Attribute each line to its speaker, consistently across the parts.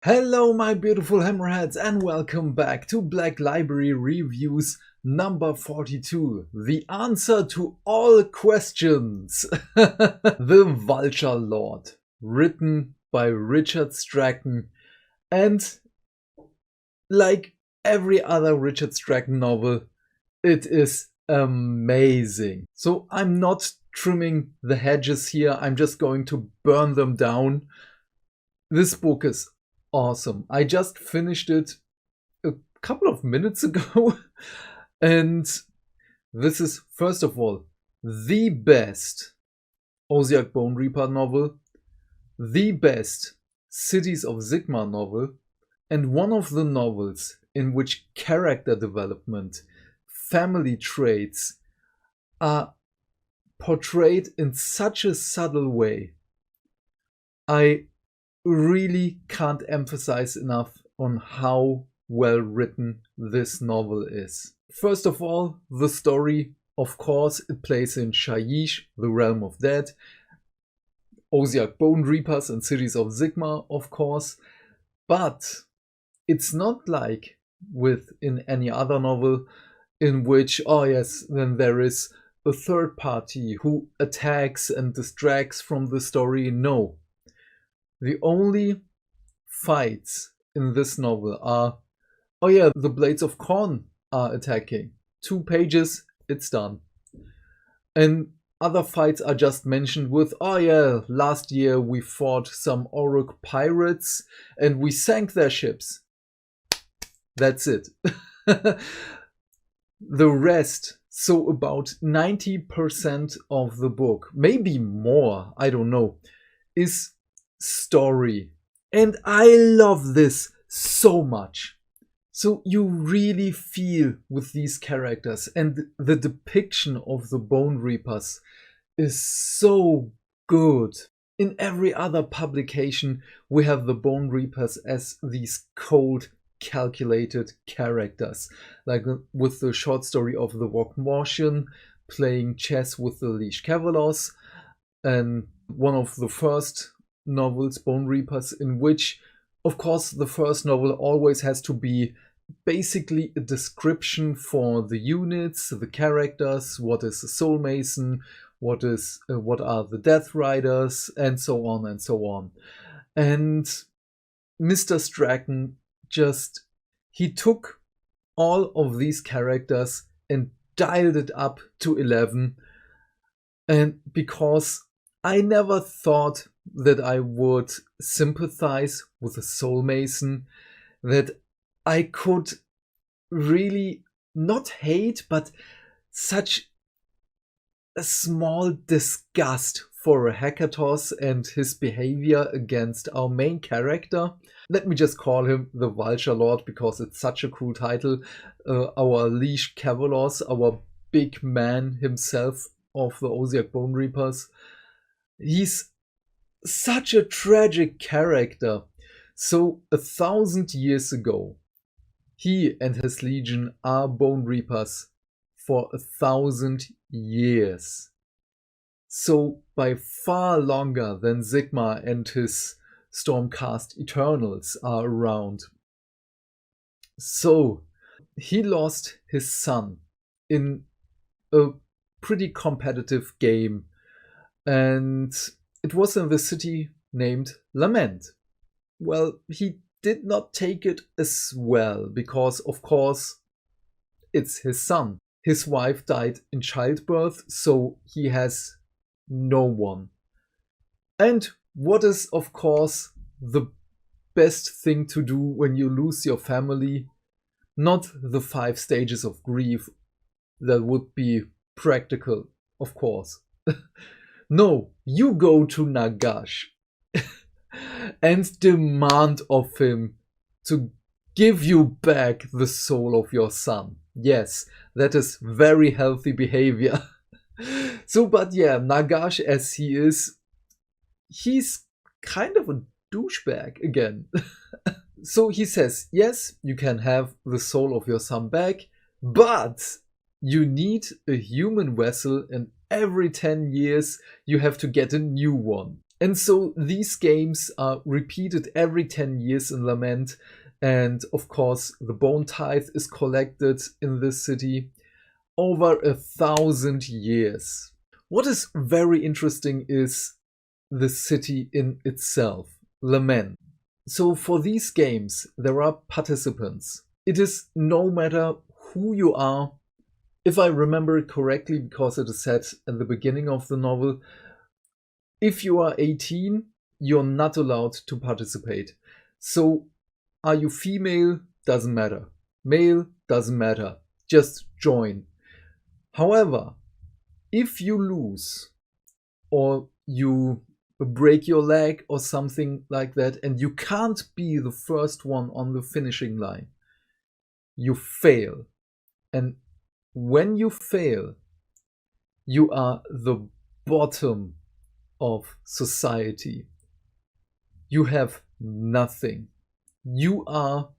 Speaker 1: Hello my beautiful hammerheads and welcome back to Black Library Reviews number 42. The answer to all questions. The Vulture Lord, written by Richard Strachan, and like every other Richard Strachan novel, it is amazing. So I'm not trimming the hedges here, I'm just going to burn them down. This book is awesome. I just finished it a couple of minutes ago. And this is, first of all, the best Osiak Bone Reaper novel, the best Cities of Sigmar novel, and one of the novels in which character development, family traits are portrayed in such a subtle way. I really can't emphasize enough on how well written this novel is. First of all, the story, of course, it plays in Shyish, the realm of dead, Osiak Bone Reapers and Cities of Sigmar, of course, but it's not like in any other novel in which, oh yes, then there is a third party who attacks and distracts from the story. No. The only fights in this novel are, oh yeah, the Blades of Khorne are attacking. 2 pages, it's done. And other fights are just mentioned with, oh yeah, last year we fought some Orruk pirates and we sank their ships. That's it. The rest, so about 90% of the book, maybe more, I don't know, is story. And I love this so much. So you really feel with these characters, and the depiction of the Bone Reapers is so good. In every other publication, we have the Bone Reapers as these cold, calculated characters, like with the short story of the Wokmortian playing chess with the Leash Cavalos, and one of the first novels, Bone Reapers, in which, of course, the first novel always has to be basically a description for the units, the characters, what is a soul mason, what are the death riders, and so on and so on. And Mr. Strachan he took all of these characters and dialed it up to 11. And because I never thought that I would sympathize with a soul mason, that I could really not hate, but such a small disgust for Hekatos and his behavior against our main character. Let me just call him the Vulture Lord because it's such a cool title. Our Leash Cavalos, our big man himself of the Osiak Bone Reapers. He's such a tragic character. So 1,000 years ago, he and his legion are Bone Reapers for 1,000 years. So by far longer than Sigmar and his Stormcast Eternals are around. So he lost his son in a pretty competitive game, and it was in the city named Lament. Well, he did not take it as well because, of course, it's his son. His wife died in childbirth, so he has no one. And what is, of course, the best thing to do when you lose your family? Not the 5 stages of grief. That would be practical, of course. No, you go to Nagash and demand of him to give you back the soul of your son. Yes, that is very healthy behavior. So, but yeah, Nagash as he is, he's kind of a douchebag again. So he says, yes, you can have the soul of your son back, but you need a human vessel, and every 10 years you have to get a new one. And so these games are repeated every 10 years in Lament. And of course, the bone tithe is collected in this city over 1,000 years. What is very interesting is the city in itself, Lament. So for these games, there are participants. It is no matter who you are. If I remember it correctly, because it is said at the beginning of the novel, if you are 18, you're not allowed to participate. So are you female? Doesn't matter. Male? Doesn't matter. Just join. However, if you lose or you break your leg or something like that and you can't be the first one on the finishing line, you fail. And when you fail, you are the bottom of society. You have nothing. You are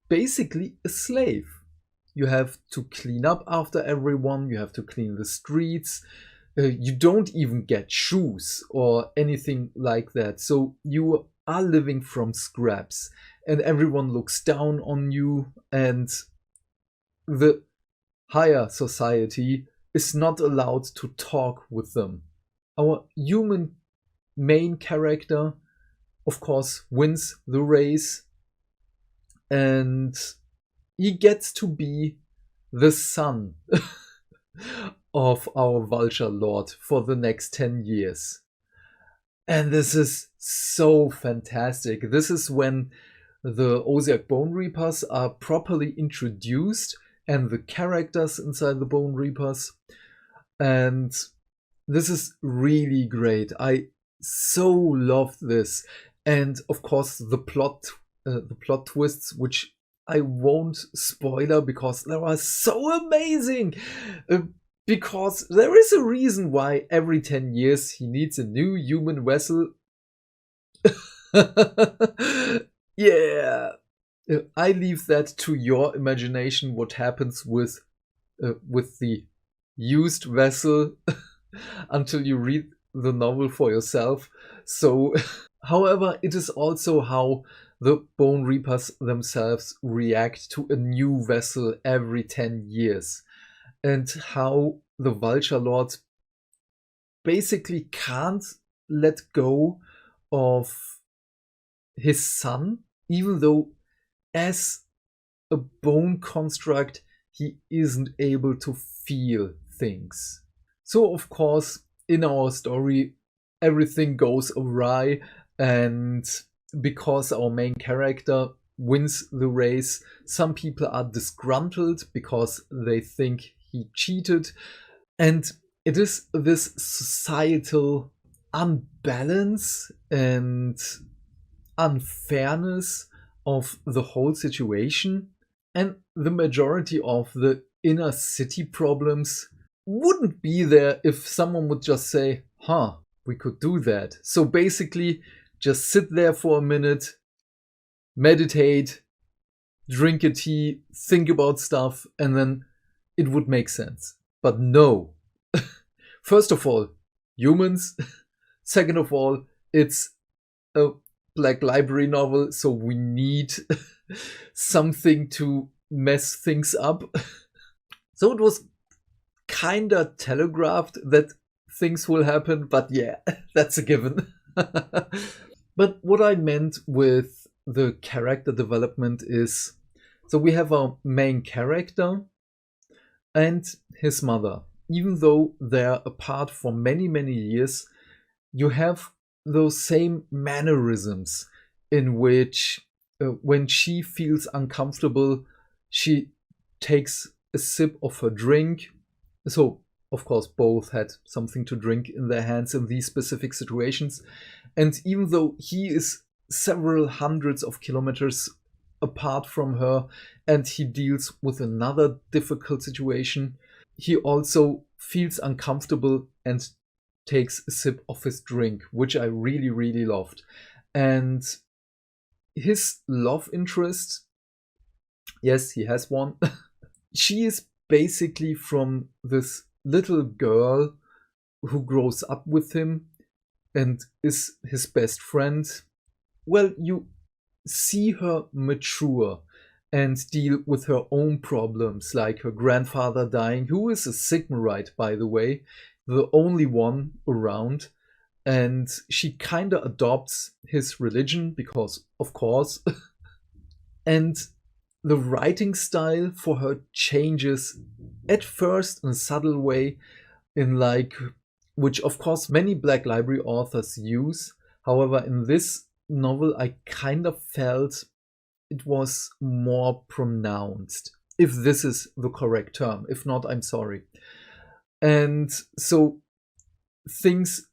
Speaker 1: basically a slave. You have to clean up after everyone. You have to clean the streets. You don't even get shoes or anything like that. So you are living from scraps and everyone looks down on you, and the higher society is not allowed to talk with them. Our human main character, of course, wins the race, and he gets to be the son of our Vulture Lord for the next 10 years. And this is so fantastic. This is when the Osiak Bone Reapers are properly introduced and the characters inside the Bone Reapers. And this is really great. I so loved this. And of course, the plot twists, which I won't spoiler because they are so amazing. Because there is a reason why every 10 years he needs a new human vessel. Yeah. I leave that to your imagination, what happens with the used vessel until you read the novel for yourself. So, however, it is also how the Bone Reapers themselves react to a new vessel every 10 years. And how the Vulture Lord basically can't let go of his son, even though as a bone construct, he isn't able to feel things. So, of course, in our story, everything goes awry, and because our main character wins the race, some people are disgruntled because they think he cheated. And it is this societal unbalance and unfairness of the whole situation. And the majority of the inner city problems wouldn't be there if someone would just say, we could do that. So basically, just sit there for a minute, meditate, drink a tea, think about stuff, and then it would make sense. But no. First of all, humans. Second of all, it's a Black Library novel, so we need something to mess things up. So it was kinda telegraphed that things will happen, but yeah, that's a given. But what I meant with the character development is, so we have our main character and his mother. Even though they're apart for many, many years, you have those same mannerisms in which when she feels uncomfortable, she takes a sip of her drink. So, of course, both had something to drink in their hands in these specific situations. And even though he is several hundreds of kilometers apart from her and he deals with another difficult situation, he also feels uncomfortable and takes a sip of his drink, which I really, really loved. And his love interest, yes, he has one. She is basically from this little girl who grows up with him. and is his best friend. Well, you see her mature and deal with her own problems, like her grandfather dying, who is a Sigmarite, by the way, the only one around. And she kind of adopts his religion because, of course. And the writing style for her changes at first in a subtle way, in like, which of course many Black Library authors use. However, in this novel, I kind of felt it was more pronounced, if this is the correct term. If not, I'm sorry. And so things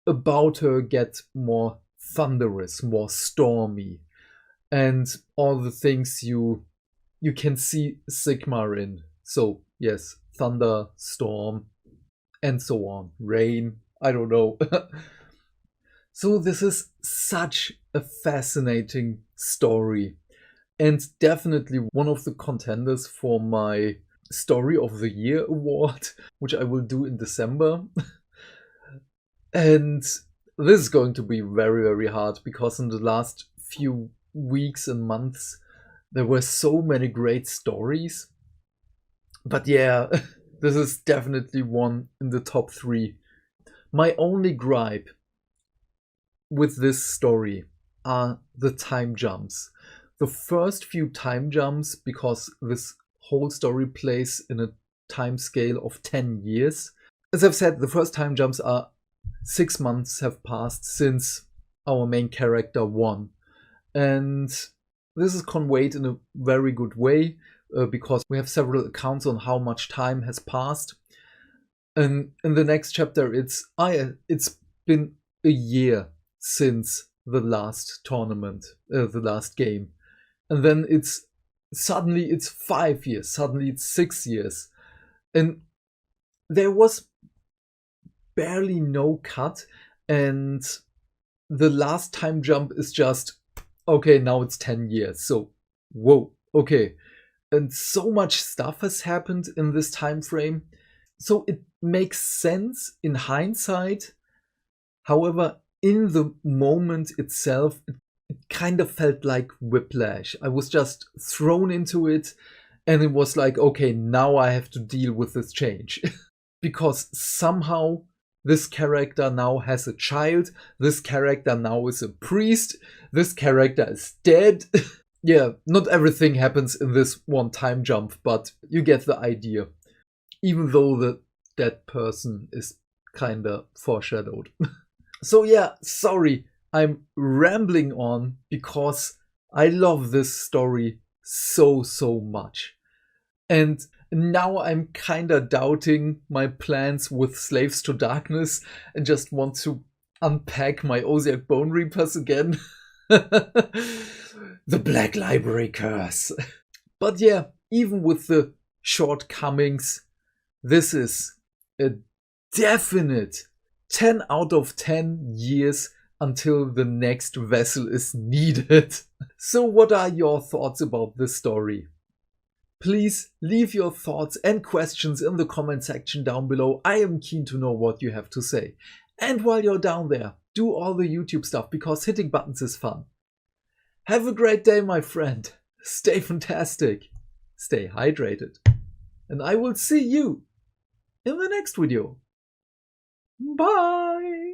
Speaker 1: about her get more thunderous, more stormy, and all the things you can see Sigmar in. So yes, thunder, storm, and so on. Rain, I don't know. So this is such a fascinating story, and definitely one of the contenders for my Story of the Year award, which I will do in December. And this is going to be very, very hard, because in the last few weeks and months there were so many great stories. But yeah, this is definitely one in the top 3. My only gripe with this story are the time jumps. The first few time jumps, because this whole story plays in a time scale of 10 years. As I've said, the first time jumps are 6 months have passed since our main character won. And this is conveyed in a very good way, because we have several accounts on how much time has passed. And in the next chapter, it's been a year since the last tournament, the last game. And then suddenly it's 5 years, suddenly it's 6 years. And there was barely no cut, and the last time jump is just, okay, now it's 10 years. So, whoa, okay. And so much stuff has happened in this time frame. So it makes sense in hindsight. However, in the moment itself, it kind of felt like whiplash. I was just thrown into it, and it was like, okay, now I have to deal with this change. Because somehow this character now has a child, this character now is a priest, this character is dead. Yeah, not everything happens in this one time jump, but you get the idea. Even though the dead person is kinda foreshadowed. So yeah, sorry, I'm rambling on because I love this story so much. And now I'm kinda doubting my plans with Slaves to Darkness and just want to unpack my Osiak Bone Reapers again. The Black Library curse. But yeah, even with the shortcomings, this is a definite 10 out of 10 years until the next vessel is needed. So what are your thoughts about this story? Please leave your thoughts and questions in the comment section down below. I am keen to know what you have to say. And while you're down there, do all the YouTube stuff, because hitting buttons is fun. Have a great day, my friend. Stay fantastic. Stay hydrated. And I will see you in the next video. Bye!